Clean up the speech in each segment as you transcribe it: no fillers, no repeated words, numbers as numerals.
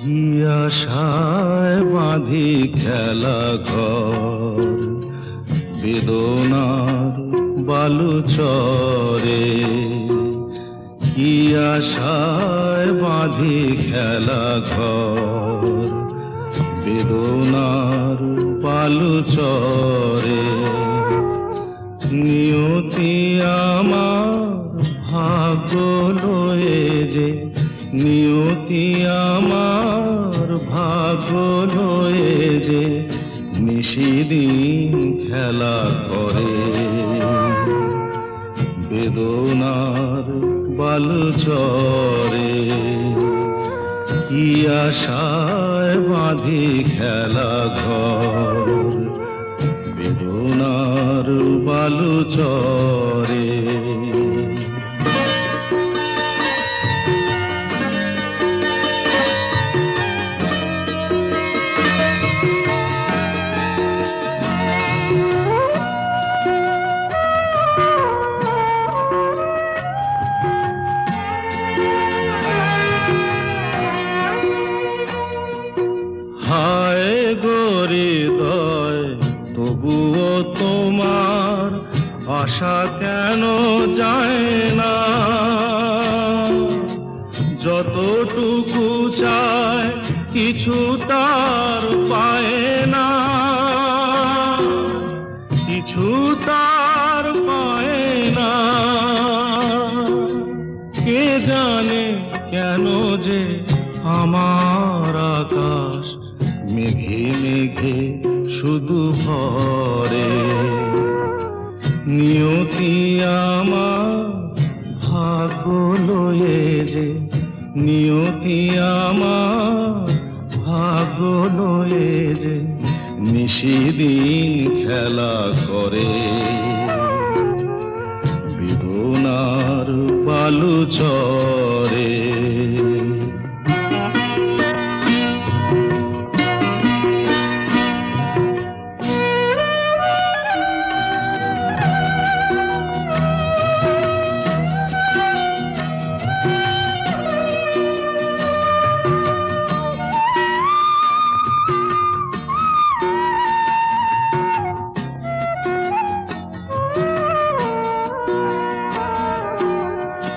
কি আশায় বাঁধি খেলা ঘর, বেদনার বালু চরে। কি আশায় বাঁধি খেলা ঘর, বেদনার বালু চরে। নিয়তি আমার ভাগ্য লয়ে যে, নিয়তি আমার ভাগ্য লয়ে যে নিশিদিন খেলা করে। বেদনার বালু চরে, কি আশায় বাঁধি খেলা ঘর, বেদনার বালু চরে। হায় হৃদয়, তবুও তোমার আশা কেন যায় না? যতটুকু চায় কিছু তার পায় না, কিছু তার পায় না। কে জানে কেন যে আমার আকাশ মেঘে মেঘে শুধু ভরে। নিয়তি আমার ভাগ্য লয়ে যে, নিয়তি আমার ভাগ্য লয়ে যে নিশিদিন খেলা করে। বেদনার বালু চরে।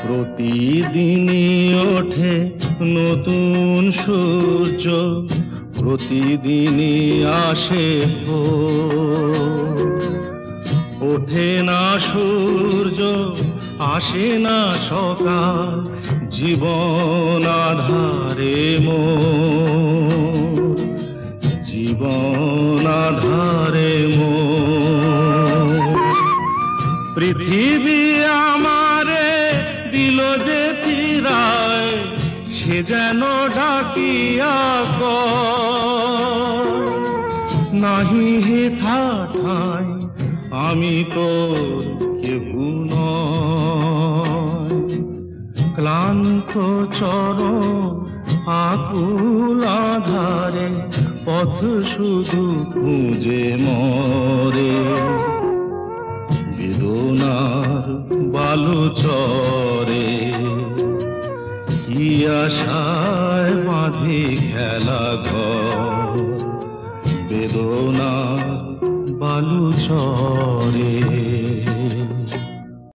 প্রতিদিনই ওঠে নতুন সূর্য, প্রতিদিনই আসে ভোর। ওঠে না সূর্য, আসে না সকাল, জীবন আধারে মোর, জীবন আধারে মোর। পৃথিবী আমারে দিল যে ফিরায়, সে যেন ডাকিয়া কয়, নাহি হেথা ঠাই আমি তোর কেহু নয়। ক্লান্ত চরণ আকুল আধারে পথ শুধু খুঁজে মরে। বেদনার বালু চরে, কি আশায় বাঁধি খেলা ঘর, বেদনার বালু চরে।